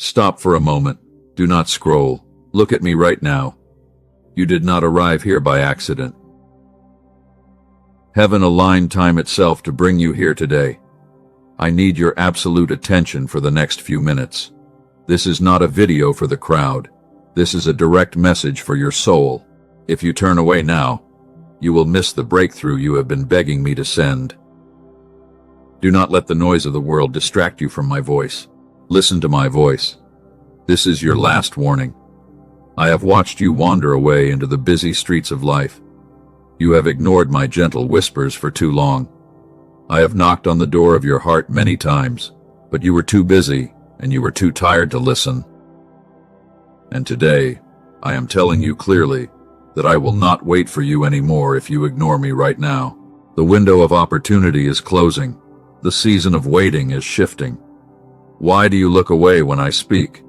Stop for a moment. Do not scroll. Look at me right now. You did not arrive here by accident. Heaven aligned time itself to bring you here today. I need your absolute attention for the next few minutes. This is not a video for the crowd. This is a direct message for your soul. If you turn away now, you will miss the breakthrough you have been begging me to send. Do not let the noise of the world distract you from my voice. Listen to my voice. This is your last warning. I have watched you wander away into the busy streets of life. You have ignored my gentle whispers for too long. I have knocked on the door of your heart many times, but you were too busy and you were too tired to listen. And today, I am telling you clearly that I will not wait for you anymore if you ignore me right now. The window of opportunity is closing. The season of waiting is shifting. Why do you look away when I speak?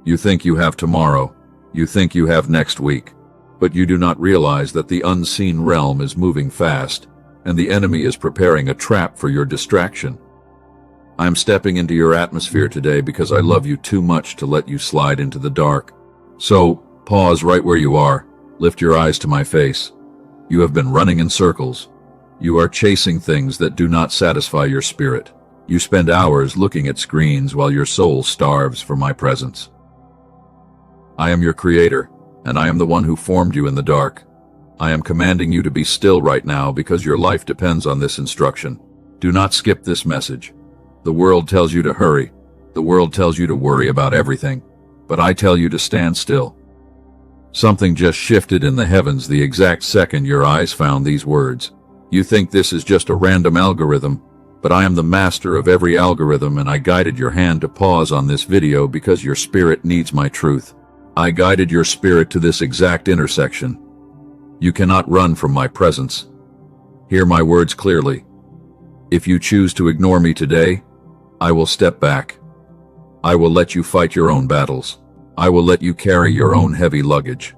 You think you have tomorrow. You think you have next week. But you do not realize that the unseen realm is moving fast, and the enemy is preparing a trap for your distraction. I am stepping into your atmosphere today because I love you too much to let you slide into the dark. So, pause right where you are. Lift your eyes to my face. You have been running in circles. You are chasing things that do not satisfy your spirit. You spend hours looking at screens while your soul starves for my presence. I am your creator, and I am the one who formed you in the dark. I am commanding you to be still right now because your life depends on this instruction. Do not skip this message. The world tells you to hurry. The world tells you to worry about everything. But I tell you to stand still. Something just shifted in the heavens the exact second your eyes found these words. You think this is just a random algorithm, but I am the master of every algorithm, and I guided your hand to pause on this video because your spirit needs my truth. I guided your spirit to this exact intersection. You cannot run from my presence. Hear my words clearly. If you choose to ignore me today, I will step back. I will let you fight your own battles. I will let you carry your own heavy luggage.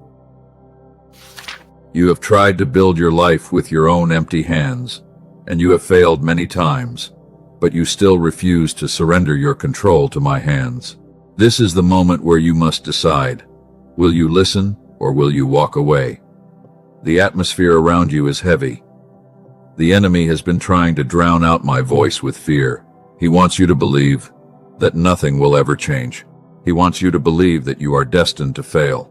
You have tried to build your life with your own empty hands, and you have failed many times, but you still refuse to surrender your control to my hands. This is the moment where you must decide. Will you listen or will you walk away? The atmosphere around you is heavy. The enemy has been trying to drown out my voice with fear. He wants you to believe that nothing will ever change. He wants you to believe that you are destined to fail.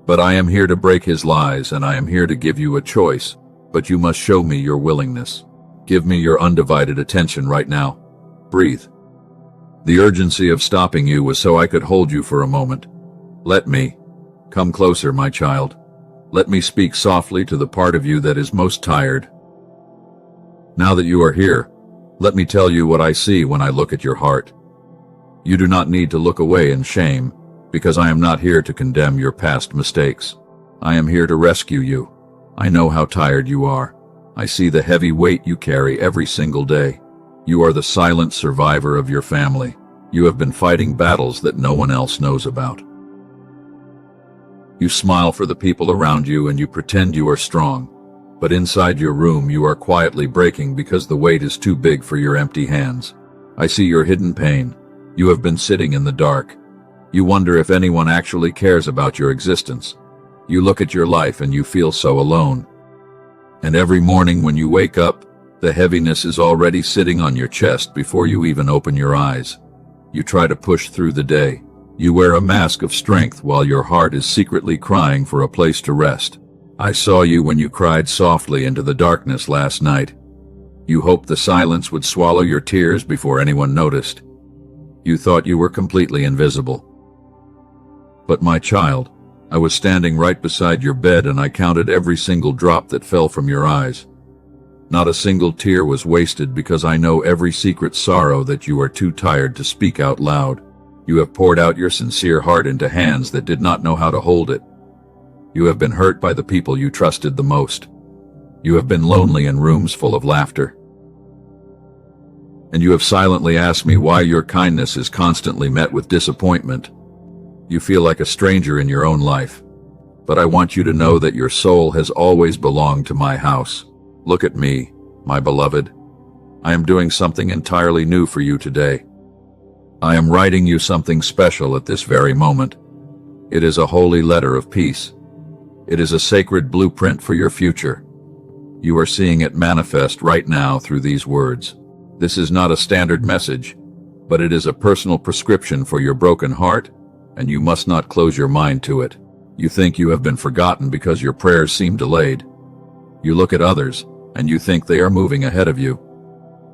But I am here to break his lies, and I am here to give you a choice, but you must show me your willingness. Give me your undivided attention right now. Breathe. The urgency of stopping you was so I could hold you for a moment. Let me. Come closer, my child. Let me speak softly to the part of you that is most tired. Now that you are here, let me tell you what I see when I look at your heart. You do not need to look away in shame, because I am not here to condemn your past mistakes. I am here to rescue you. I know how tired you are. I see the heavy weight you carry every single day. You are the silent survivor of your family. You have been fighting battles that no one else knows about. You smile for the people around you and you pretend you are strong, but inside your room you are quietly breaking because the weight is too big for your empty hands. I see your hidden pain. You have been sitting in the dark. You wonder if anyone actually cares about your existence. You look at your life and you feel so alone. And every morning when you wake up, the heaviness is already sitting on your chest before you even open your eyes. You try to push through the day. You wear a mask of strength while your heart is secretly crying for a place to rest. I saw you when you cried softly into the darkness last night. You hoped the silence would swallow your tears before anyone noticed. You thought you were completely invisible. But my child, I was standing right beside your bed and I counted every single drop that fell from your eyes. Not a single tear was wasted because I know every secret sorrow that you are too tired to speak out loud. You have poured out your sincere heart into hands that did not know how to hold it. You have been hurt by the people you trusted the most. You have been lonely in rooms full of laughter. And you have silently asked me why your kindness is constantly met with disappointment. You feel like a stranger in your own life. But I want you to know that your soul has always belonged to my house. Look at me, my beloved. I am doing something entirely new for you today. I am writing you something special at this very moment. It is a holy letter of peace. It is a sacred blueprint for your future. You are seeing it manifest right now through these words. This is not a standard message, but it is a personal prescription for your broken heart, and you must not close your mind to it. You think you have been forgotten because your prayers seem delayed. You look at others, and you think they are moving ahead of you.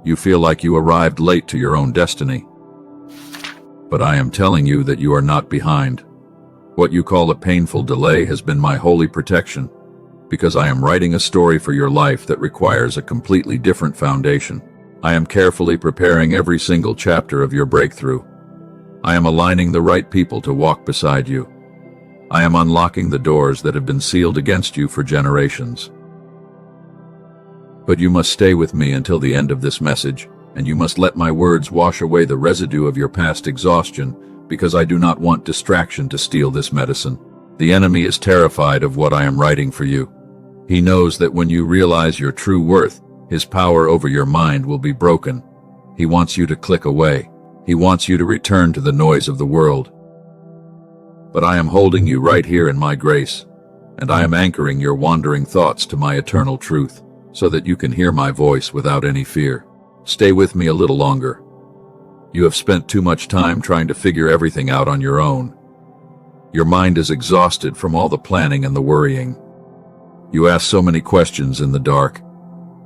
You feel like you arrived late to your own destiny. But I am telling you that you are not behind. What you call a painful delay has been my holy protection, because I am writing a story for your life that requires a completely different foundation. I am carefully preparing every single chapter of your breakthrough. I am aligning the right people to walk beside you. I am unlocking the doors that have been sealed against you for generations. But you must stay with me until the end of this message, and you must let my words wash away the residue of your past exhaustion, because I do not want distraction to steal this medicine. The enemy is terrified of what I am writing for you. He knows that when you realize your true worth, his power over your mind will be broken. He wants you to click away. He wants you to return to the noise of the world. But I am holding you right here in my grace, and I am anchoring your wandering thoughts to my eternal truth, so that you can hear my voice without any fear. Stay with me a little longer. You have spent too much time trying to figure everything out on your own. Your mind is exhausted from all the planning and the worrying. You ask so many questions in the dark.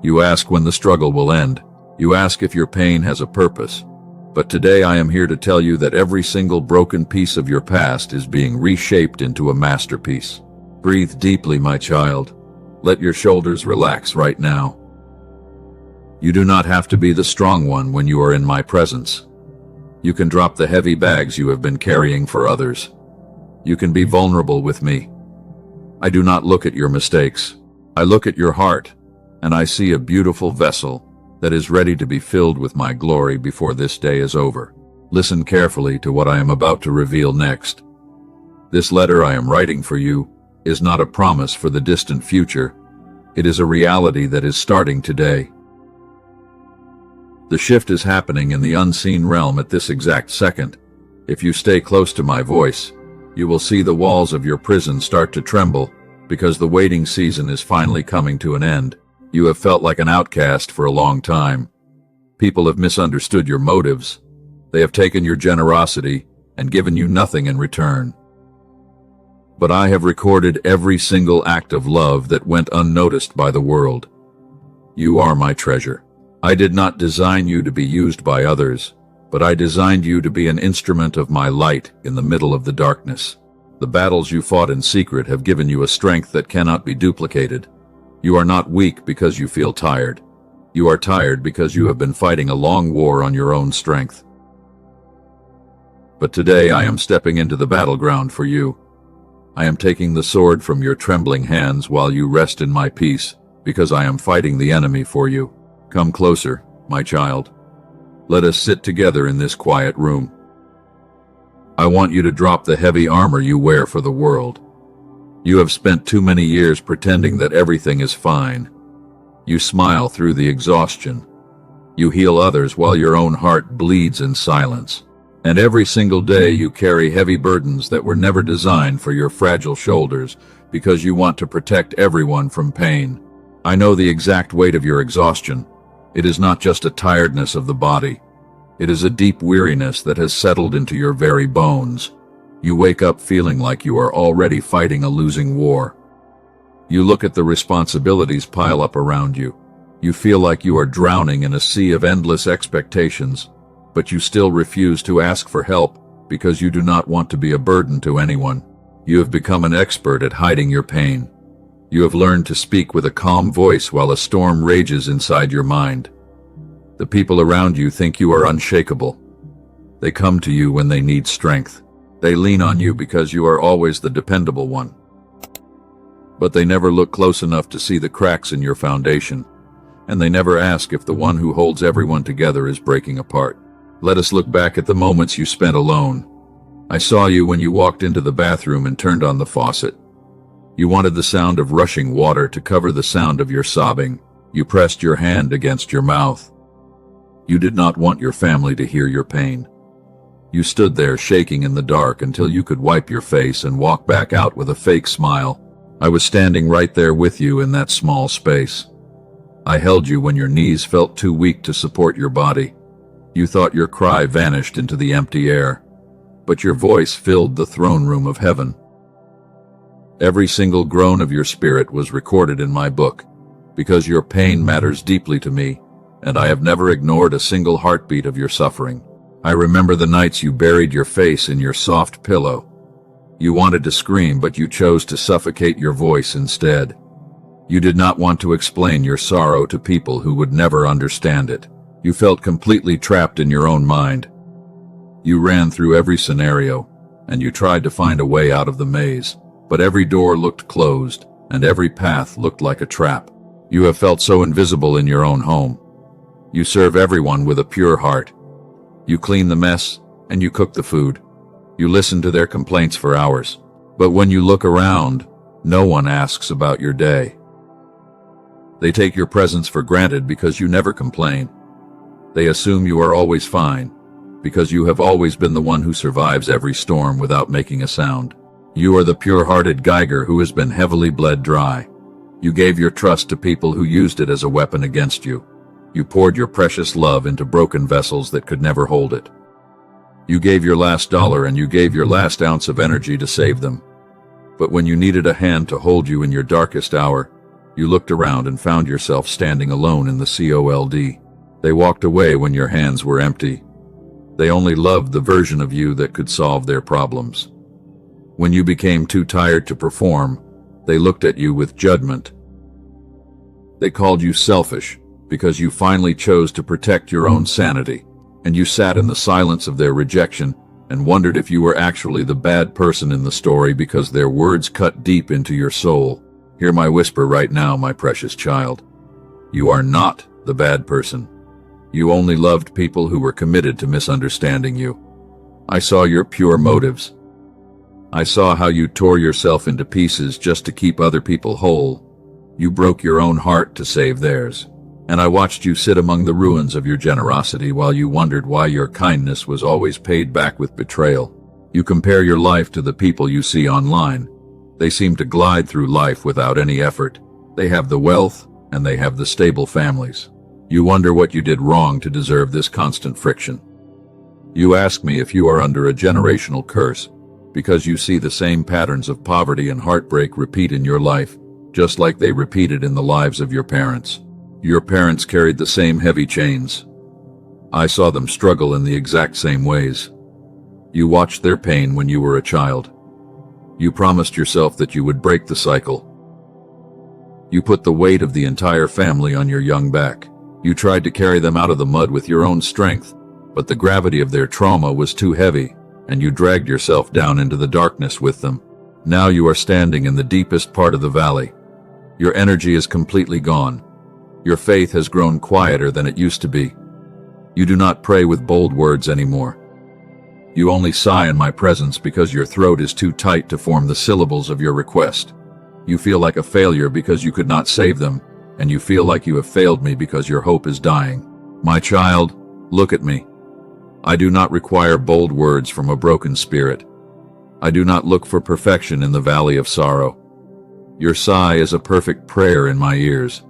You ask when the struggle will end. You ask if your pain has a purpose. But today I am here to tell you that every single broken piece of your past is being reshaped into a masterpiece. Breathe deeply, my child. Let your shoulders relax right now. You do not have to be the strong one when you are in my presence. You can drop the heavy bags you have been carrying for others. You can be vulnerable with me. I do not look at your mistakes. I look at your heart, and I see a beautiful vessel that is ready to be filled with my glory before this day is over. Listen carefully to what I am about to reveal next. This letter I am writing for you is not a promise for the distant future. It is a reality that is starting today. The shift is happening in the unseen realm at this exact second. If you stay close to my voice, you will see the walls of your prison start to tremble, because the waiting season is finally coming to an end. You have felt like an outcast for a long time. People have misunderstood your motives. They have taken your generosity and given you nothing in return. But I have recorded every single act of love that went unnoticed by the world. You are my treasure. I did not design you to be used by others, but I designed you to be an instrument of my light in the middle of the darkness. The battles you fought in secret have given you a strength that cannot be duplicated. You are not weak because you feel tired. You are tired because you have been fighting a long war on your own strength. But today I am stepping into the battleground for you. I am taking the sword from your trembling hands while you rest in my peace, because I am fighting the enemy for you. Come closer, my child. Let us sit together in this quiet room. I want you to drop the heavy armor you wear for the world. You have spent too many years pretending that everything is fine. You smile through the exhaustion. You heal others while your own heart bleeds in silence. And every single day you carry heavy burdens that were never designed for your fragile shoulders because you want to protect everyone from pain. I know the exact weight of your exhaustion. It is not just a tiredness of the body. It is a deep weariness that has settled into your very bones. You wake up feeling like you are already fighting a losing war. You look at the responsibilities pile up around you. You feel like you are drowning in a sea of endless expectations, but you still refuse to ask for help because you do not want to be a burden to anyone. You have become an expert at hiding your pain. You have learned to speak with a calm voice while a storm rages inside your mind. The people around you think you are unshakable. They come to you when they need strength. They lean on you because you are always the dependable one. But they never look close enough to see the cracks in your foundation, and they never ask if the one who holds everyone together is breaking apart. Let us look back at the moments you spent alone. I saw you when you walked into the bathroom and turned on the faucet. You wanted the sound of rushing water to cover the sound of your sobbing. You pressed your hand against your mouth. You did not want your family to hear your pain. You stood there shaking in the dark until you could wipe your face and walk back out with a fake smile. I was standing right there with you in that small space. I held you when your knees felt too weak to support your body. You thought your cry vanished into the empty air, but your voice filled the throne room of heaven. Every single groan of your spirit was recorded in my book, because your pain matters deeply to me, and I have never ignored a single heartbeat of your suffering. I remember the nights you buried your face in your soft pillow. You wanted to scream, but you chose to suffocate your voice instead. You did not want to explain your sorrow to people who would never understand it. You felt completely trapped in your own mind. You ran through every scenario, and you tried to find a way out of the maze, but every door looked closed, and every path looked like a trap. You have felt so invisible in your own home. You serve everyone with a pure heart. You clean the mess, and you cook the food. You listen to their complaints for hours. But when you look around, no one asks about your day. They take your presence for granted because you never complain. They assume you are always fine, because you have always been the one who survives every storm without making a sound. You are the pure-hearted Geiger who has been heavily bled dry. You gave your trust to people who used it as a weapon against you. You poured your precious love into broken vessels that could never hold it. You gave your last dollar and you gave your last ounce of energy to save them. But when you needed a hand to hold you in your darkest hour, you looked around and found yourself standing alone in the cold. They walked away when your hands were empty. They only loved the version of you that could solve their problems. When you became too tired to perform, they looked at you with judgment. They called you selfish because you finally chose to protect your own sanity, and you sat in the silence of their rejection and wondered if you were actually the bad person in the story because their words cut deep into your soul. Hear my whisper right now, my precious child. You are not the bad person. You only loved people who were committed to misunderstanding you. I saw your pure motives. I saw how you tore yourself into pieces just to keep other people whole. You broke your own heart to save theirs. And I watched you sit among the ruins of your generosity while you wondered why your kindness was always paid back with betrayal. You compare your life to the people you see online. They seem to glide through life without any effort. They have the wealth, and they have the stable families. You wonder what you did wrong to deserve this constant friction. You ask me if you are under a generational curse, because you see the same patterns of poverty and heartbreak repeat in your life, just like they repeated in the lives of your parents. Your parents carried the same heavy chains. I saw them struggle in the exact same ways. You watched their pain when you were a child. You promised yourself that you would break the cycle. You put the weight of the entire family on your young back. You tried to carry them out of the mud with your own strength, but the gravity of their trauma was too heavy, and you dragged yourself down into the darkness with them. Now you are standing in the deepest part of the valley. Your energy is completely gone. Your faith has grown quieter than it used to be. You do not pray with bold words anymore. You only sigh in my presence because your throat is too tight to form the syllables of your request. You feel like a failure because you could not save them, and you feel like you have failed me because your hope is dying. My child, look at me. I do not require bold words from a broken spirit. I do not look for perfection in the valley of sorrow. Your sigh is a perfect prayer in my ears.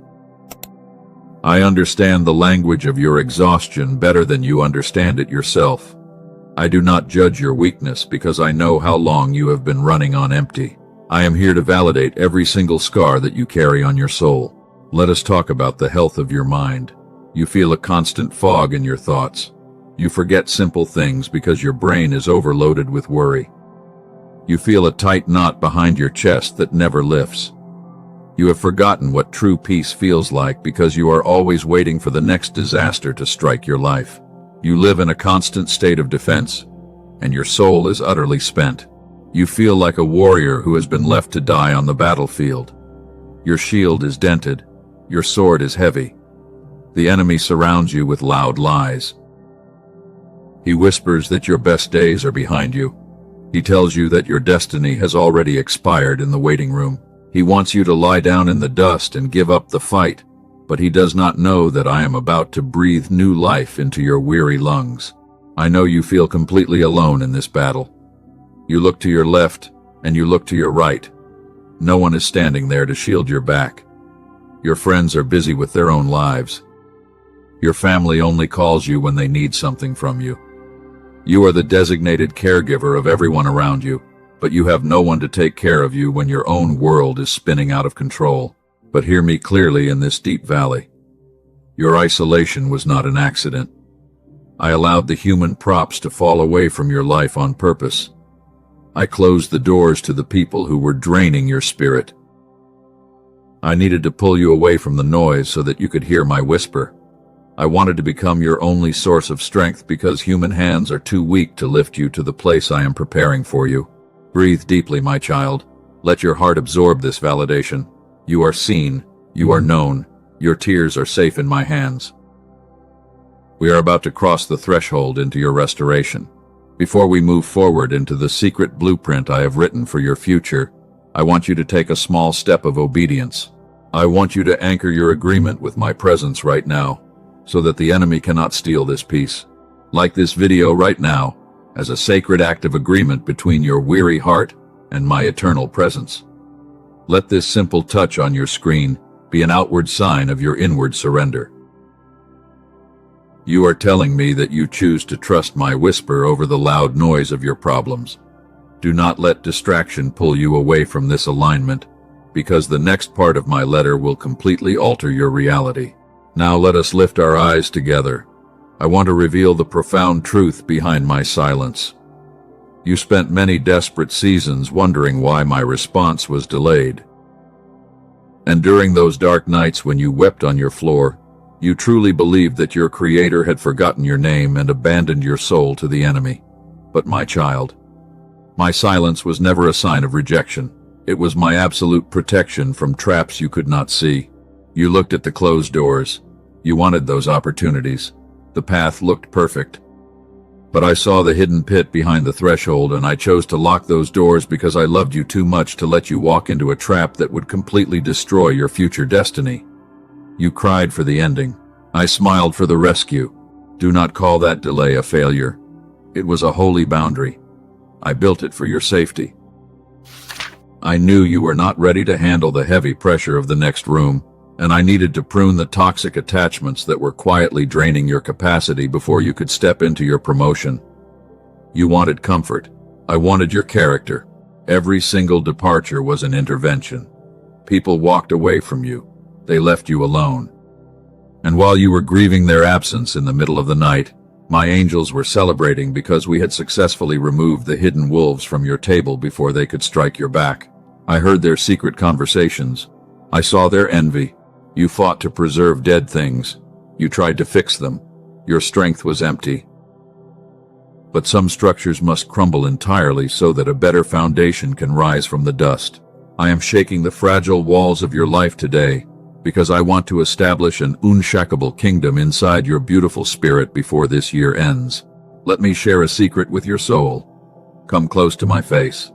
I understand the language of your exhaustion better than you understand it yourself. I do not judge your weakness because I know how long you have been running on empty. I am here to validate every single scar that you carry on your soul. Let us talk about the health of your mind. You feel a constant fog in your thoughts. You forget simple things because your brain is overloaded with worry. You feel a tight knot behind your chest that never lifts. You have forgotten what true peace feels like because you are always waiting for the next disaster to strike your life. You live in a constant state of defense, and your soul is utterly spent. You feel like a warrior who has been left to die on the battlefield. Your shield is dented. Your sword is heavy. The enemy surrounds you with loud lies. He whispers that your best days are behind you. He tells you that your destiny has already expired in the waiting room. He wants you to lie down in the dust and give up the fight, but he does not know that I am about to breathe new life into your weary lungs. I know you feel completely alone in this battle. You look to your left and you look to your right. No one is standing there to shield your back. Your friends are busy with their own lives. Your family only calls you when they need something from you. You are the designated caregiver of everyone around you, but you have no one to take care of you when your own world is spinning out of control. But hear me clearly in this deep valley. Your isolation was not an accident. I allowed the human props to fall away from your life on purpose. I closed the doors to the people who were draining your spirit. I needed to pull you away from the noise so that you could hear my whisper. I wanted to become your only source of strength because human hands are too weak to lift you to the place I am preparing for you. Breathe deeply, my child. Let your heart absorb this validation. You are seen. You are known. Your tears are safe in my hands. We are about to cross the threshold into your restoration. Before we move forward into the secret blueprint I have written for your future, I want you to take a small step of obedience. I want you to anchor your agreement with my presence right now, so that the enemy cannot steal this peace. Like this video right now, as a sacred act of agreement between your weary heart and my eternal presence. Let this simple touch on your screen be an outward sign of your inward surrender. You are telling me that you choose to trust my whisper over the loud noise of your problems. Do not let distraction pull you away from this alignment, because the next part of my letter will completely alter your reality. Now let us lift our eyes together. I want to reveal the profound truth behind my silence. You spent many desperate seasons wondering why my response was delayed. And during those dark nights when you wept on your floor, you truly believed that your Creator had forgotten your name and abandoned your soul to the enemy. But my child, my silence was never a sign of rejection. It was my absolute protection from traps you could not see. You looked at the closed doors. You wanted those opportunities. The path looked perfect. But I saw the hidden pit behind the threshold, and I chose to lock those doors because I loved you too much to let you walk into a trap that would completely destroy your future destiny. You cried for the ending. I smiled for the rescue. Do not call that delay a failure. It was a holy boundary. I built it for your safety. I knew you were not ready to handle the heavy pressure of the next room, and I needed to prune the toxic attachments that were quietly draining your capacity before you could step into your promotion. You wanted comfort. I wanted your character. Every single departure was an intervention. People walked away from you. They left you alone. And while you were grieving their absence in the middle of the night, my angels were celebrating because we had successfully removed the hidden wolves from your table before they could strike your back. I heard their secret conversations. I saw their envy. You fought to preserve dead things. You tried to fix them. Your strength was empty. But some structures must crumble entirely so that a better foundation can rise from the dust. I am shaking the fragile walls of your life today, because I want to establish an unshakable kingdom inside your beautiful spirit before this year ends. Let me share a secret with your soul. Come close to my face.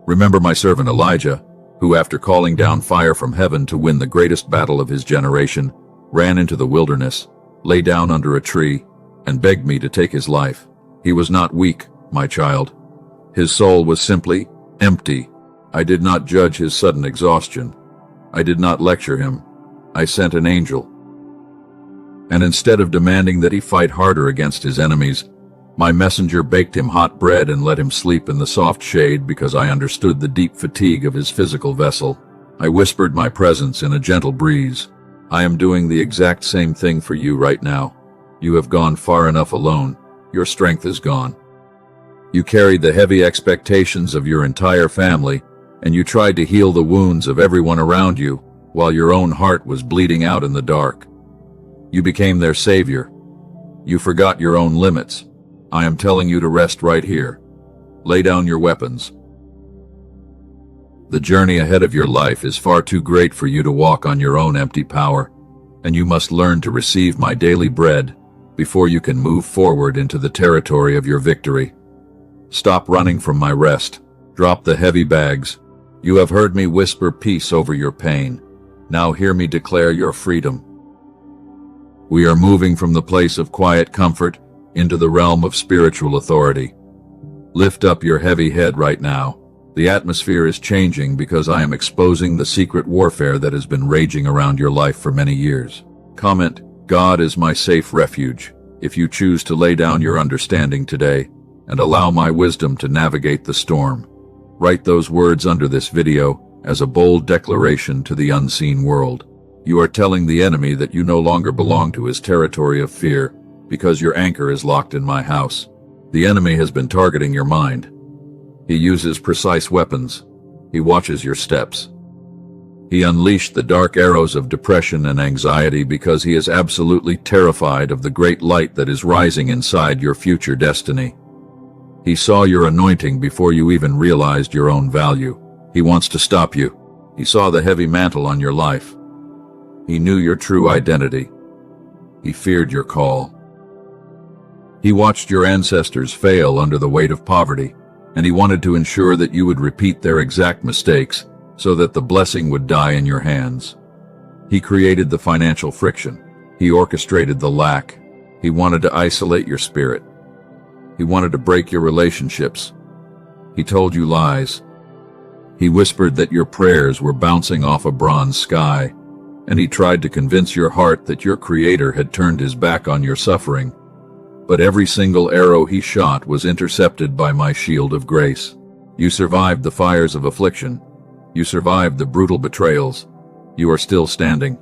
Remember my servant Elijah, who after calling down fire from heaven to win the greatest battle of his generation, ran into the wilderness, lay down under a tree, and begged me to take his life. He was not weak, my child. His soul was simply empty. I did not judge his sudden exhaustion. I did not lecture him. I sent an angel. And instead of demanding that he fight harder against his enemies, my messenger baked him hot bread and let him sleep in the soft shade because I understood the deep fatigue of his physical vessel. I whispered my presence in a gentle breeze. I am doing the exact same thing for you right now. You have gone far enough alone. Your strength is gone. You carried the heavy expectations of your entire family, and you tried to heal the wounds of everyone around you, while your own heart was bleeding out in the dark. You became their savior. You forgot your own limits. I am telling you to rest right here. Lay down your weapons. The journey ahead of your life is far too great for you to walk on your own empty power, and you must learn to receive my daily bread before you can move forward into the territory of your victory. Stop running from my rest. Drop the heavy bags. You have heard me whisper peace over your pain. Now hear me declare your freedom. We are moving from the place of quiet comfort into the realm of spiritual authority. Lift up your heavy head right now. The atmosphere is changing because I am exposing the secret warfare that has been raging around your life for many years. Comment, God is my safe refuge, if you choose to lay down your understanding today and allow my wisdom to navigate the storm. Write those words under this video as a bold declaration to the unseen world. You are telling the enemy that you no longer belong to his territory of fear because your anchor is locked in my house. The enemy has been targeting your mind. He uses precise weapons. He watches your steps. He unleashed the dark arrows of depression and anxiety because he is absolutely terrified of the great light that is rising inside your future destiny. He saw your anointing before you even realized your own value. He wants to stop you. He saw the heavy mantle on your life. He knew your true identity. He feared your call. He watched your ancestors fail under the weight of poverty, and he wanted to ensure that you would repeat their exact mistakes so that the blessing would die in your hands. He created the financial friction. He orchestrated the lack. He wanted to isolate your spirit. He wanted to break your relationships. He told you lies. He whispered that your prayers were bouncing off a bronze sky, and he tried to convince your heart that your Creator had turned his back on your suffering. But every single arrow he shot was intercepted by my shield of grace. You survived the fires of affliction. You survived the brutal betrayals. You are still standing.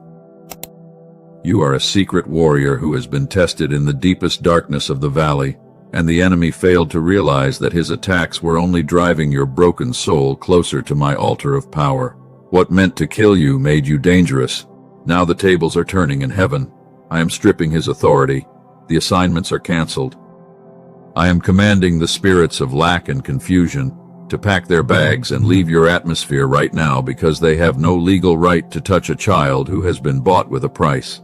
You are a secret warrior who has been tested in the deepest darkness of the valley, and the enemy failed to realize that his attacks were only driving your broken soul closer to my altar of power. What meant to kill you made you dangerous. Now the tables are turning in heaven. I am stripping his authority. The assignments are canceled. I am commanding the spirits of lack and confusion to pack their bags and leave your atmosphere right now because they have no legal right to touch a child who has been bought with a price.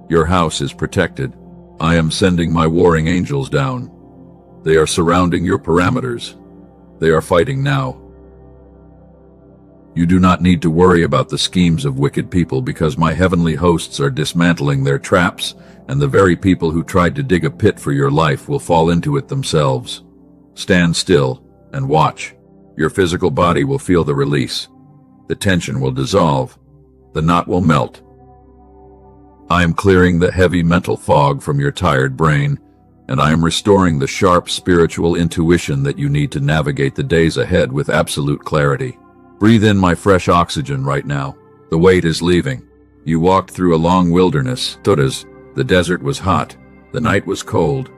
Your house is protected. I am sending my warring angels down. They are surrounding your parameters. They are fighting now. You do not need to worry about the schemes of wicked people because my heavenly hosts are dismantling their traps, and the very people who tried to dig a pit for your life will fall into it themselves. Stand still and watch. Your physical body will feel the release. The tension will dissolve. The knot will melt. I am clearing the heavy mental fog from your tired brain, and I am restoring the sharp spiritual intuition that you need to navigate the days ahead with absolute clarity. Breathe in my fresh oxygen right now. The weight is leaving. You walked through a long wilderness. The desert was hot. The night was cold.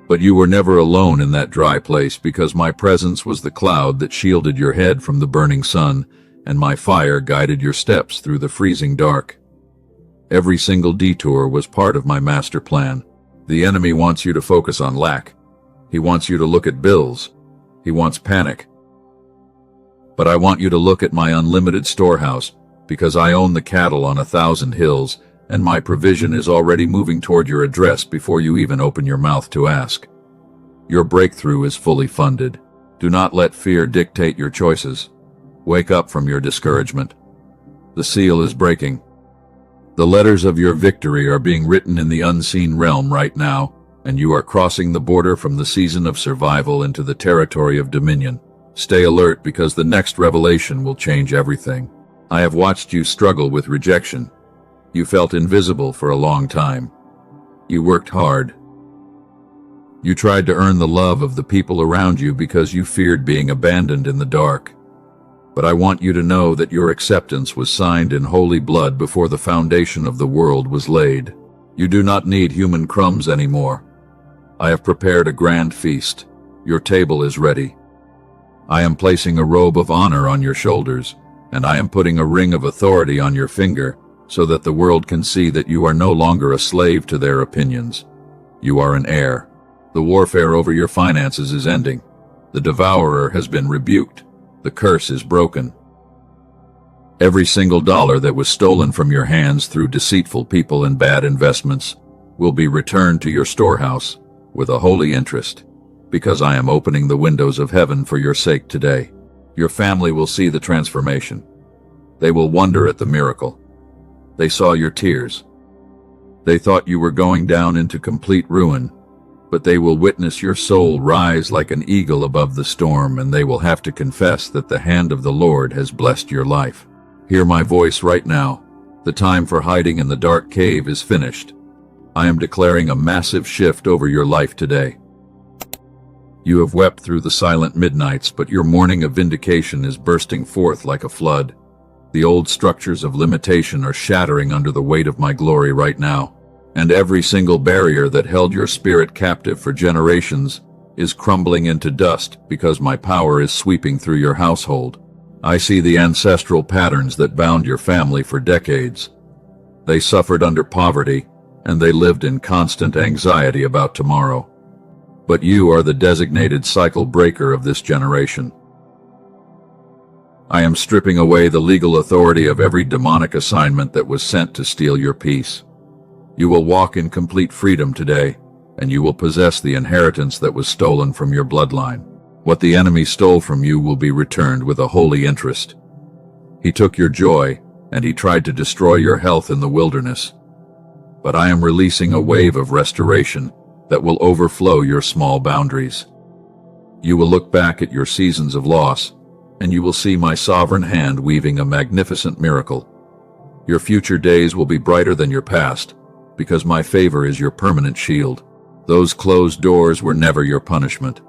But you were never alone in that dry place because my presence was the cloud that shielded your head from the burning sun, and my fire guided your steps through the freezing dark. Every single detour was part of my master plan. The enemy wants you to focus on lack. He wants you to look at bills. He wants panic. But I want you to look at my unlimited storehouse, because I own the cattle on 1,000 hills, and my provision is already moving toward your address before you even open your mouth to ask. Your breakthrough is fully funded. Do not let fear dictate your choices. Wake up from your discouragement. The seal is breaking. The letters of your victory are being written in the unseen realm right now, and you are crossing the border from the season of survival into the territory of dominion. Stay alert because the next revelation will change everything. I have watched you struggle with rejection. You felt invisible for a long time. You worked hard. You tried to earn the love of the people around you because you feared being abandoned in the dark. But I want you to know that your acceptance was signed in holy blood before the foundation of the world was laid. You do not need human crumbs anymore. I have prepared a grand feast. Your table is ready. I am placing a robe of honor on your shoulders, and I am putting a ring of authority on your finger so that the world can see that you are no longer a slave to their opinions. You are an heir. The warfare over your finances is ending. The devourer has been rebuked. The curse is broken. Every single dollar that was stolen from your hands through deceitful people and bad investments will be returned to your storehouse with a holy interest, because I am opening the windows of heaven for your sake today. Your family will see the transformation. They will wonder at the miracle. They saw your tears. They thought you were going down into complete ruin, but they will witness your soul rise like an eagle above the storm, and they will have to confess that the hand of the Lord has blessed your life. Hear my voice right now. The time for hiding in the dark cave is finished. I am declaring a massive shift over your life today. You have wept through the silent midnights, but your morning of vindication is bursting forth like a flood. The old structures of limitation are shattering under the weight of my glory right now. And every single barrier that held your spirit captive for generations is crumbling into dust because my power is sweeping through your household. I see the ancestral patterns that bound your family for decades. They suffered under poverty, and they lived in constant anxiety about tomorrow. But you are the designated cycle breaker of this generation. I am stripping away the legal authority of every demonic assignment that was sent to steal your peace. You will walk in complete freedom today, and you will possess the inheritance that was stolen from your bloodline. What the enemy stole from you will be returned with a holy interest. He took your joy, and he tried to destroy your health in the wilderness. But I am releasing a wave of restoration that will overflow your small boundaries. You will look back at your seasons of loss, and you will see my sovereign hand weaving a magnificent miracle. Your future days will be brighter than your past, because my favor is your permanent shield. Those closed doors were never your punishment.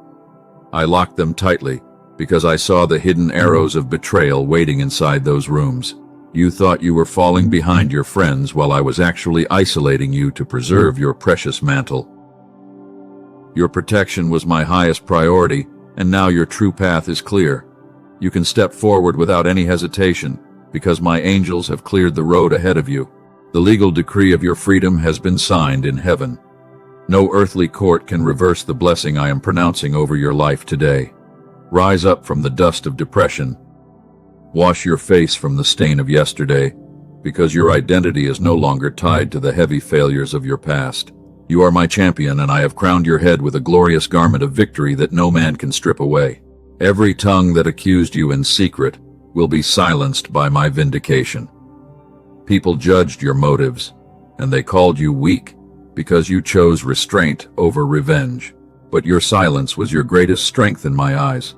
I locked them tightly, because I saw the hidden arrows of betrayal waiting inside those rooms. You thought you were falling behind your friends while I was actually isolating you to preserve your precious mantle. Your protection was my highest priority, and now your true path is clear. You can step forward without any hesitation, because my angels have cleared the road ahead of you. The legal decree of your freedom has been signed in heaven. No earthly court can reverse the blessing I am pronouncing over your life today. Rise up from the dust of depression. Wash your face from the stain of yesterday, because your identity is no longer tied to the heavy failures of your past. You are my champion, and I have crowned your head with a glorious garment of victory that no man can strip away. Every tongue that accused you in secret will be silenced by my vindication. People judged your motives, and they called you weak because you chose restraint over revenge. But your silence was your greatest strength in my eyes.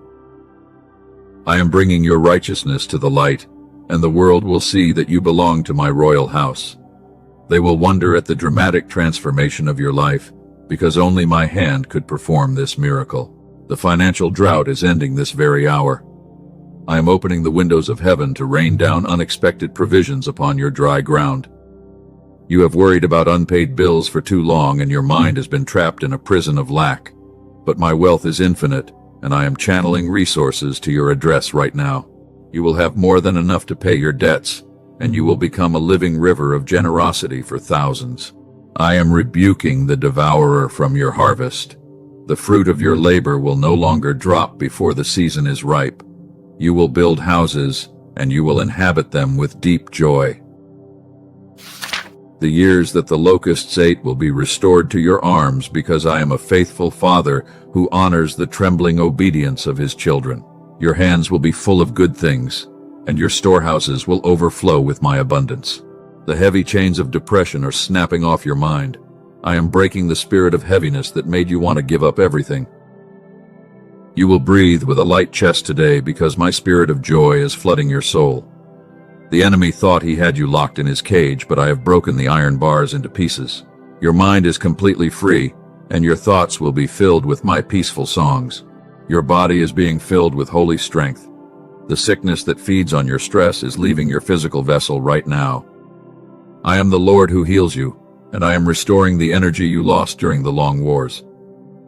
I am bringing your righteousness to the light, and the world will see that you belong to my royal house. They will wonder at the dramatic transformation of your life, because only my hand could perform this miracle. The financial drought is ending this very hour. I am opening the windows of heaven to rain down unexpected provisions upon your dry ground. You have worried about unpaid bills for too long, and your mind has been trapped in a prison of lack. But my wealth is infinite, and I am channeling resources to your address right now. You will have more than enough to pay your debts, and you will become a living river of generosity for thousands. I am rebuking the devourer from your harvest. The fruit of your labor will no longer drop before the season is ripe. You will build houses, and you will inhabit them with deep joy. The years that the locusts ate will be restored to your arms, because I am a faithful father who honors the trembling obedience of his children. Your hands will be full of good things, and your storehouses will overflow with my abundance. The heavy chains of depression are snapping off your mind. I am breaking the spirit of heaviness that made you want to give up everything. You will breathe with a light chest today, because my spirit of joy is flooding your soul. The enemy thought he had you locked in his cage, but I have broken the iron bars into pieces. Your mind is completely free, and your thoughts will be filled with my peaceful songs. Your body is being filled with holy strength. The sickness that feeds on your stress is leaving your physical vessel right now. I am the Lord who heals you, and I am restoring the energy you lost during the long wars.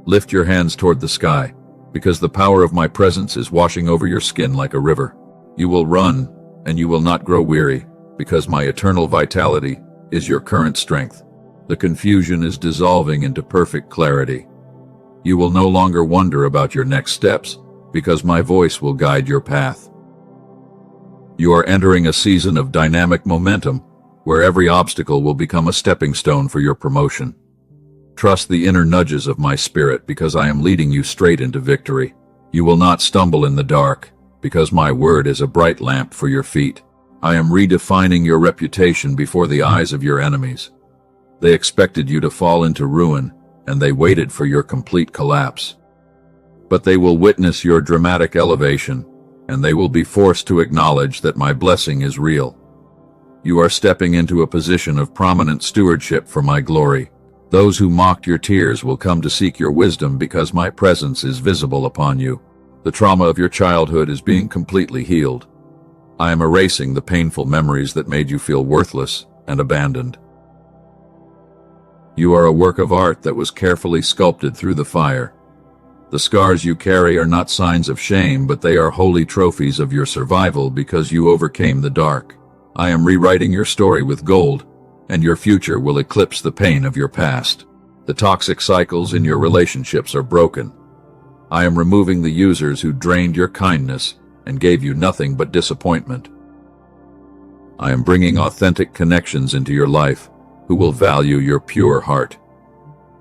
Lift your hands toward the sky, because the power of my presence is washing over your skin like a river. You will run, and you will not grow weary, because my eternal vitality is your current strength. The confusion is dissolving into perfect clarity. You will no longer wonder about your next steps, because my voice will guide your path. You are entering a season of dynamic momentum, where every obstacle will become a stepping stone for your promotion. Trust the inner nudges of my spirit, because I am leading you straight into victory. You will not stumble in the dark, because my word is a bright lamp for your feet. I am redefining your reputation before the eyes of your enemies. They expected you to fall into ruin, and they waited for your complete collapse. But they will witness your dramatic elevation, and they will be forced to acknowledge that my blessing is real. You are stepping into a position of prominent stewardship for my glory. Those who mocked your tears will come to seek your wisdom because my presence is visible upon you. The trauma of your childhood is being completely healed. I am erasing the painful memories that made you feel worthless and abandoned. You are a work of art that was carefully sculpted through the fire. The scars you carry are not signs of shame, but they are holy trophies of your survival because you overcame the dark. I am rewriting your story with gold, and your future will eclipse the pain of your past. The toxic cycles in your relationships are broken. I am removing the users who drained your kindness and gave you nothing but disappointment. I am bringing authentic connections into your life who will value your pure heart.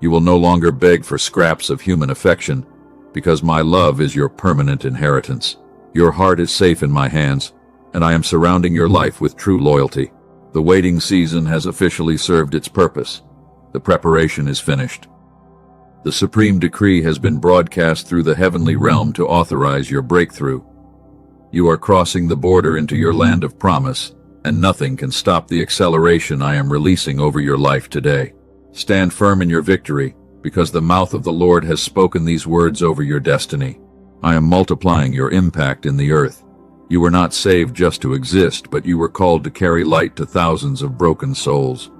You will no longer beg for scraps of human affection because my love is your permanent inheritance. Your heart is safe in my hands, and I am surrounding your life with true loyalty. The waiting season has officially served its purpose. The preparation is finished. The supreme decree has been broadcast through the heavenly realm to authorize your breakthrough. You are crossing the border into your land of promise, and nothing can stop the acceleration I am releasing over your life today. Stand firm in your victory, because the mouth of the Lord has spoken these words over your destiny. I am multiplying your impact in the earth. You were not saved just to exist, but you were called to carry light to thousands of broken souls.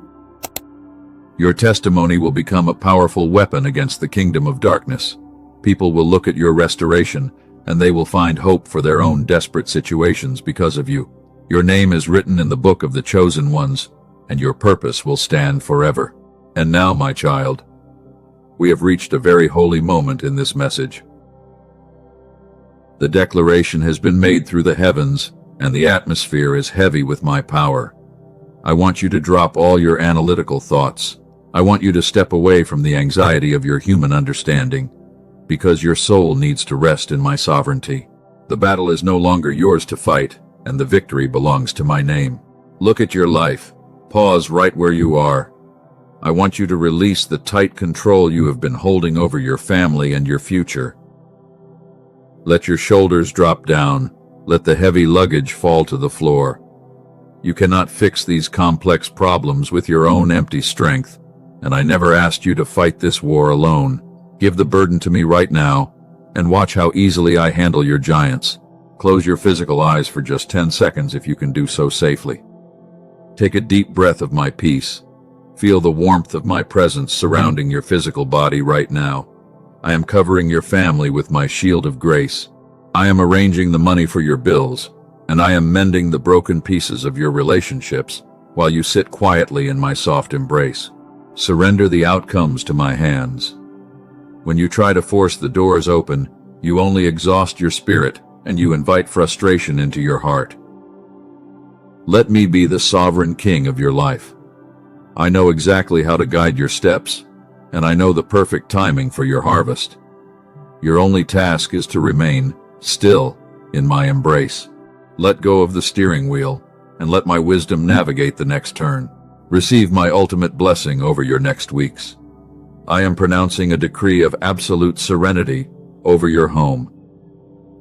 Your testimony will become a powerful weapon against the kingdom of darkness. People will look at your restoration, and they will find hope for their own desperate situations because of you. Your name is written in the book of the chosen ones, and your purpose will stand forever. And now, my child, we have reached a very holy moment in this message. The declaration has been made through the heavens, and the atmosphere is heavy with my power. I want you to drop all your analytical thoughts. I want you to step away from the anxiety of your human understanding, because your soul needs to rest in my sovereignty. The battle is no longer yours to fight, and the victory belongs to my name. Look at your life. Pause right where you are. I want you to release the tight control you have been holding over your family and your future. Let your shoulders drop down. Let the heavy luggage fall to the floor. You cannot fix these complex problems with your own empty strength, and I never asked you to fight this war alone. Give the burden to me right now, and watch how easily I handle your giants. Close your physical eyes for just 10 seconds if you can do so safely. Take a deep breath of my peace. Feel the warmth of my presence surrounding your physical body right now. I am covering your family with my shield of grace. I am arranging the money for your bills, and I am mending the broken pieces of your relationships while you sit quietly in my soft embrace. Surrender the outcomes to my hands. When you try to force the doors open, you only exhaust your spirit and you invite frustration into your heart. Let me be the sovereign king of your life. I know exactly how to guide your steps, and I know the perfect timing for your harvest. Your only task is to remain still in my embrace. Let go of the steering wheel, and let my wisdom navigate the next turn. Receive my ultimate blessing over your next weeks. I am pronouncing a decree of absolute serenity over your home.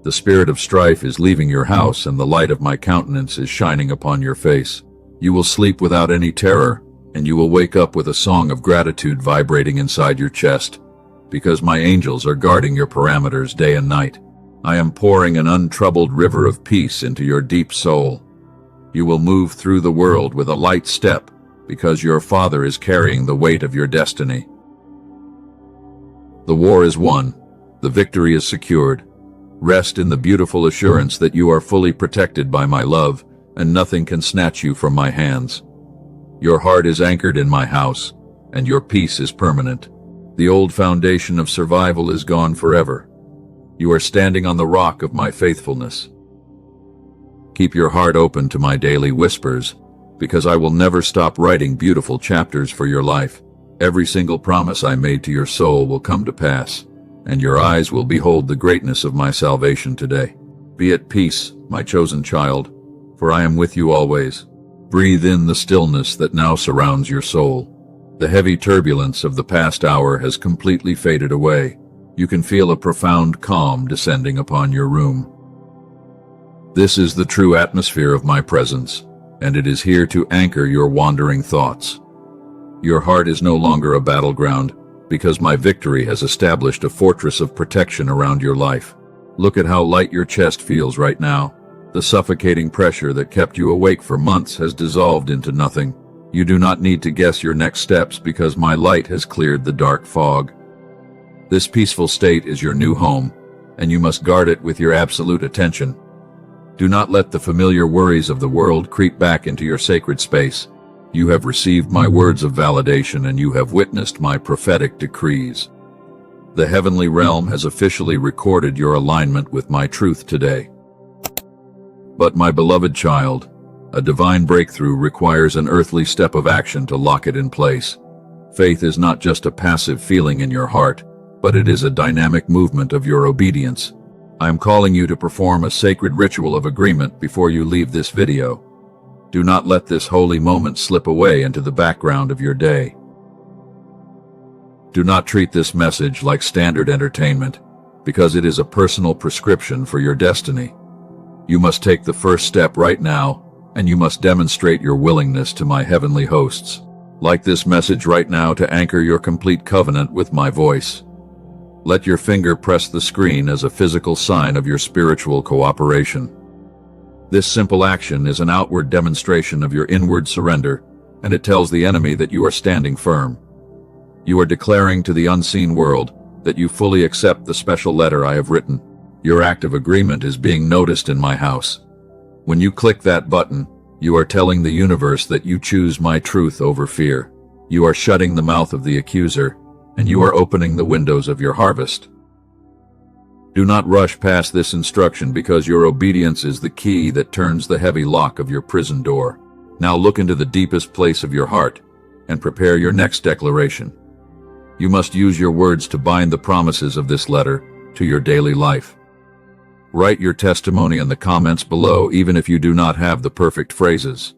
The spirit of strife is leaving your house, and the light of my countenance is shining upon your face. You will sleep without any terror, and you will wake up with a song of gratitude vibrating inside your chest, because my angels are guarding your parameters day and night. I am pouring an untroubled river of peace into your deep soul. You will move through the world with a light step, because your Father is carrying the weight of your destiny. The war is won. The victory is secured. Rest in the beautiful assurance that you are fully protected by my love, and nothing can snatch you from my hands. Your heart is anchored in my house, and your peace is permanent. The old foundation of survival is gone forever. You are standing on the rock of my faithfulness. Keep your heart open to my daily whispers, because I will never stop writing beautiful chapters for your life. Every single promise I made to your soul will come to pass, and your eyes will behold the greatness of my salvation today. Be at peace, my chosen child, for I am with you always. Breathe in the stillness that now surrounds your soul. The heavy turbulence of the past hour has completely faded away. You can feel a profound calm descending upon your room. This is the true atmosphere of my presence, and it is here to anchor your wandering thoughts. Your heart is no longer a battleground, because my victory has established a fortress of protection around your life. Look at how light your chest feels right now. The suffocating pressure that kept you awake for months has dissolved into nothing. You do not need to guess your next steps because my light has cleared the dark fog. This peaceful state is your new home, and you must guard it with your absolute attention. Do not let the familiar worries of the world creep back into your sacred space. You have received my words of validation, and you have witnessed my prophetic decrees. The heavenly realm has officially recorded your alignment with my truth today. But my beloved child, a divine breakthrough requires an earthly step of action to lock it in place. Faith is not just a passive feeling in your heart, but it is a dynamic movement of your obedience. I am calling you to perform a sacred ritual of agreement before you leave this video. Do not let this holy moment slip away into the background of your day. Do not treat this message like standard entertainment, because it is a personal prescription for your destiny. You must take the first step right now, and you must demonstrate your willingness to my heavenly hosts. Like this message right now to anchor your complete covenant with my voice. Let your finger press the screen as a physical sign of your spiritual cooperation. This simple action is an outward demonstration of your inward surrender, and it tells the enemy that you are standing firm. You are declaring to the unseen world that you fully accept the special letter I have written. Your act of agreement is being noticed in my house. When you click that button, you are telling the universe that you choose my truth over fear. You are shutting the mouth of the accuser, and you are opening the windows of your harvest. Do not rush past this instruction, because your obedience is the key that turns the heavy lock of your prison door. Now look into the deepest place of your heart and prepare your next declaration. You must use your words to bind the promises of this letter to your daily life. Write your testimony in the comments below, even if you do not have the perfect phrases.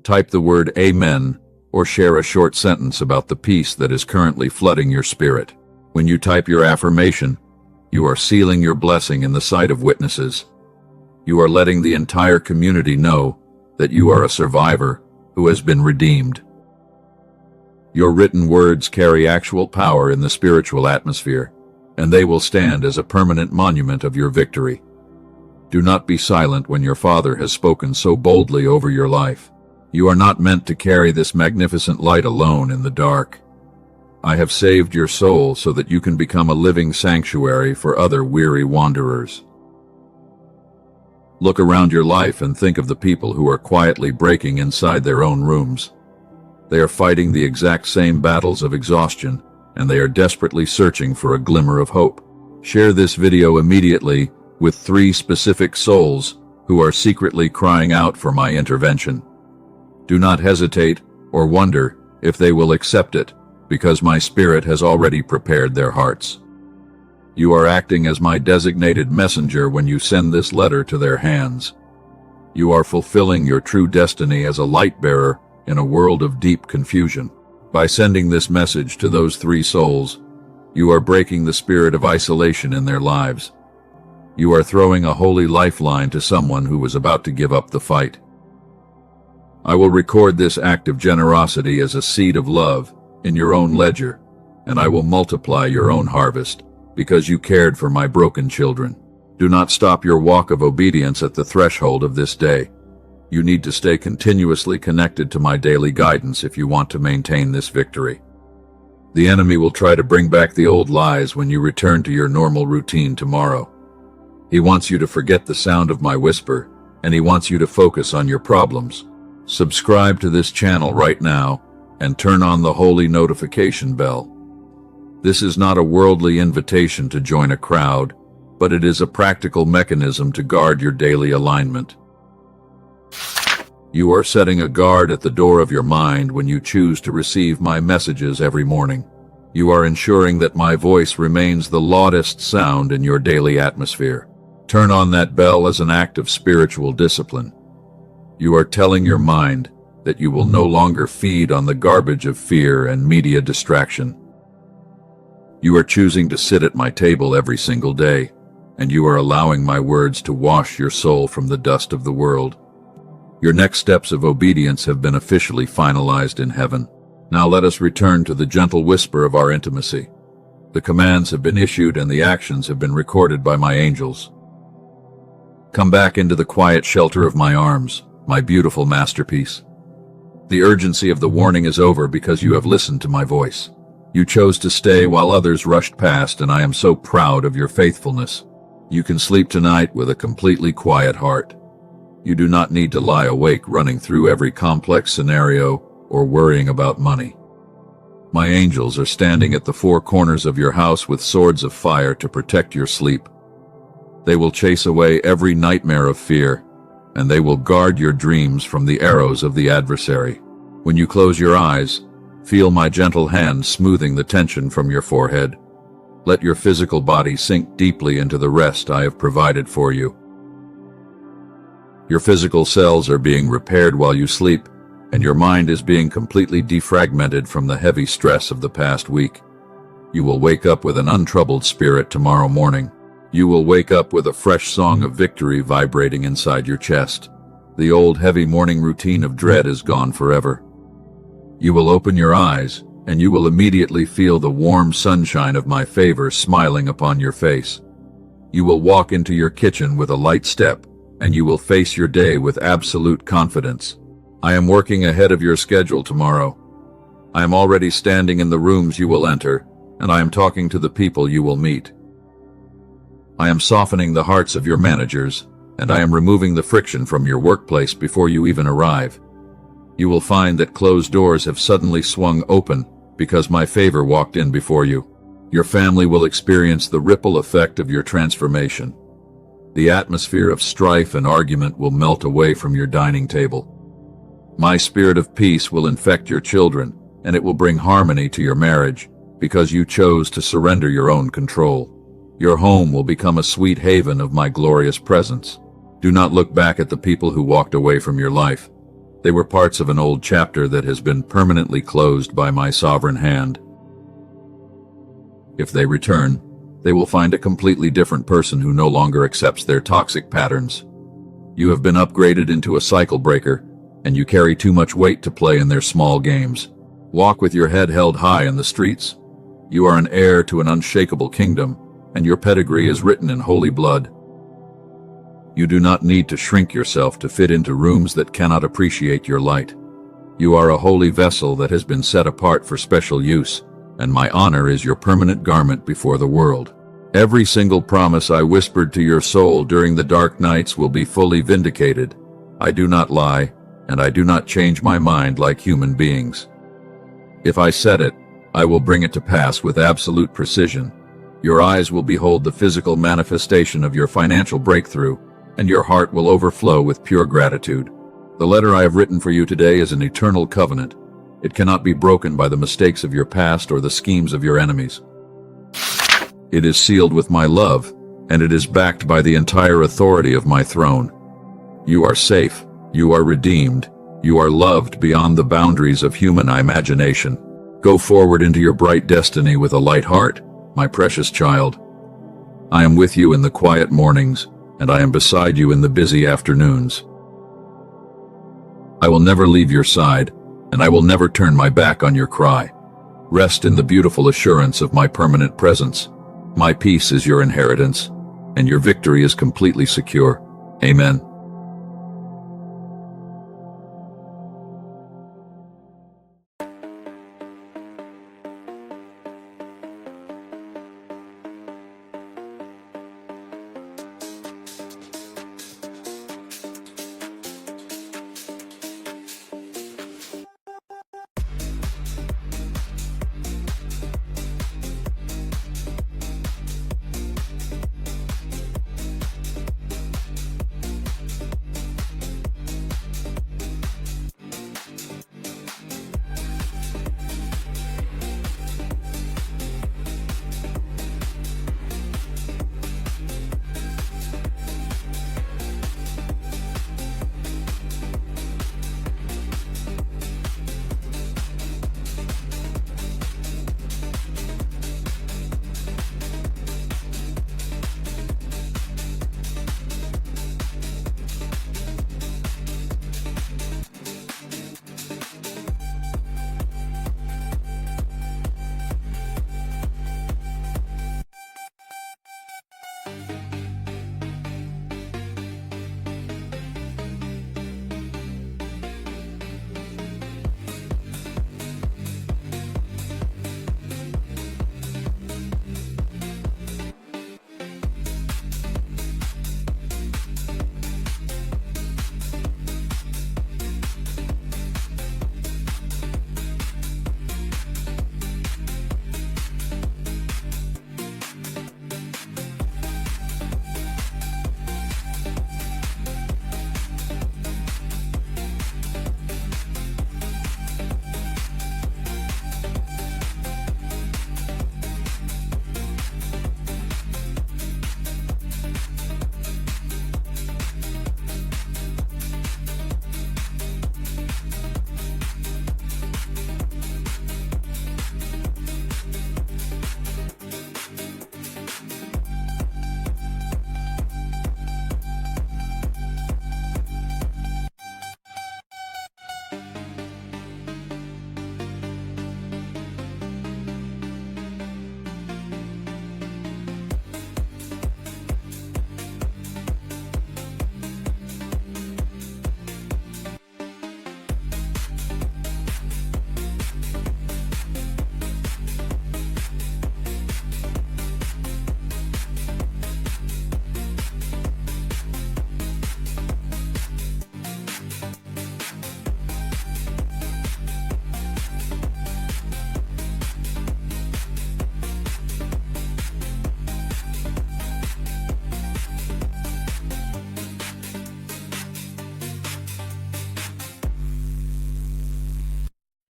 Type the word Amen or share a short sentence about the peace that is currently flooding your spirit. When you type your affirmation, you are sealing your blessing in the sight of witnesses. You are letting the entire community know that you are a survivor who has been redeemed. Your written words carry actual power in the spiritual atmosphere, and they will stand as a permanent monument of your victory. Do not be silent when your Father has spoken so boldly over your life. You are not meant to carry this magnificent light alone in the dark. I have saved your soul so that you can become a living sanctuary for other weary wanderers. Look around your life and think of the people who are quietly breaking inside their own rooms. They are fighting the exact same battles of exhaustion, and they are desperately searching for a glimmer of hope. Share this video immediately with 3 specific souls who are secretly crying out for my intervention. Do not hesitate or wonder if they will accept it, because my spirit has already prepared their hearts. You are acting as my designated messenger when you send this letter to their hands. You are fulfilling your true destiny as a light bearer in a world of deep confusion. By sending this message to those 3 souls, you are breaking the spirit of isolation in their lives. You are throwing a holy lifeline to someone who was about to give up the fight. I will record this act of generosity as a seed of love in your own ledger, and I will multiply your own harvest, because you cared for my broken children. Do not stop your walk of obedience at the threshold of this day. You need to stay continuously connected to my daily guidance if you want to maintain this victory. The enemy will try to bring back the old lies when you return to your normal routine tomorrow. He wants you to forget the sound of my whisper, and he wants you to focus on your problems. Subscribe to this channel right now and turn on the holy notification bell. This is not a worldly invitation to join a crowd, but it is a practical mechanism to guard your daily alignment. You are setting a guard at the door of your mind when you choose to receive my messages every morning. You are ensuring that my voice remains the loudest sound in your daily atmosphere. Turn on that bell as an act of spiritual discipline. You are telling your mind that you will no longer feed on the garbage of fear and media distraction. You are choosing to sit at my table every single day, and you are allowing my words to wash your soul from the dust of the world. Your next steps of obedience have been officially finalized in heaven. Now let us return to the gentle whisper of our intimacy. The commands have been issued and the actions have been recorded by my angels. Come back into the quiet shelter of my arms, my beautiful masterpiece. The urgency of the warning is over because you have listened to my voice. You chose to stay while others rushed past, and I am so proud of your faithfulness. You can sleep tonight with a completely quiet heart. You do not need to lie awake running through every complex scenario or worrying about money. My angels are standing at the four corners of your house with swords of fire to protect your sleep. They will chase away every nightmare of fear, and they will guard your dreams from the arrows of the adversary. When you close your eyes, feel my gentle hand smoothing the tension from your forehead. Let your physical body sink deeply into the rest I have provided for you. Your physical cells are being repaired while you sleep, and your mind is being completely defragmented from the heavy stress of the past week. You will wake up with an untroubled spirit tomorrow morning. You will wake up with a fresh song of victory vibrating inside your chest. The old heavy morning routine of dread is gone forever. You will open your eyes, and you will immediately feel the warm sunshine of my favor smiling upon your face. You will walk into your kitchen with a light step, and you will face your day with absolute confidence. I am working ahead of your schedule tomorrow. I am already standing in the rooms you will enter, and I am talking to the people you will meet. I am softening the hearts of your managers, and I am removing the friction from your workplace before you even arrive. You will find that closed doors have suddenly swung open because my favor walked in before you. Your family will experience the ripple effect of your transformation. The atmosphere of strife and argument will melt away from your dining table. My spirit of peace will infect your children, and it will bring harmony to your marriage because you chose to surrender your own control. Your home will become a sweet haven of my glorious presence. Do not look back at the people who walked away from your life. They were parts of an old chapter that has been permanently closed by my sovereign hand. If they return, they will find a completely different person who no longer accepts their toxic patterns. You have been upgraded into a cycle breaker, and you carry too much weight to play in their small games. Walk with your head held high in the streets. You are an heir to an unshakable kingdom, and your pedigree is written in holy blood. You do not need to shrink yourself to fit into rooms that cannot appreciate your light. You are a holy vessel that has been set apart for special use, and my honor is your permanent garment before the world. Every single promise I whispered to your soul during the dark nights will be fully vindicated. I do not lie, and I do not change my mind like human beings. If I said it, I will bring it to pass with absolute precision. Your eyes will behold the physical manifestation of your financial breakthrough, and your heart will overflow with pure gratitude. The letter I have written for you today is an eternal covenant. It cannot be broken by the mistakes of your past or the schemes of your enemies. It is sealed with my love, and it is backed by the entire authority of my throne. You are safe, you are redeemed, you are loved beyond the boundaries of human imagination. Go forward into your bright destiny with a light heart, my precious child. I am with you in the quiet mornings, and I am beside you in the busy afternoons. I will never leave your side, and I will never turn my back on your cry. Rest in the beautiful assurance of my permanent presence. My peace is your inheritance, and your victory is completely secure. Amen.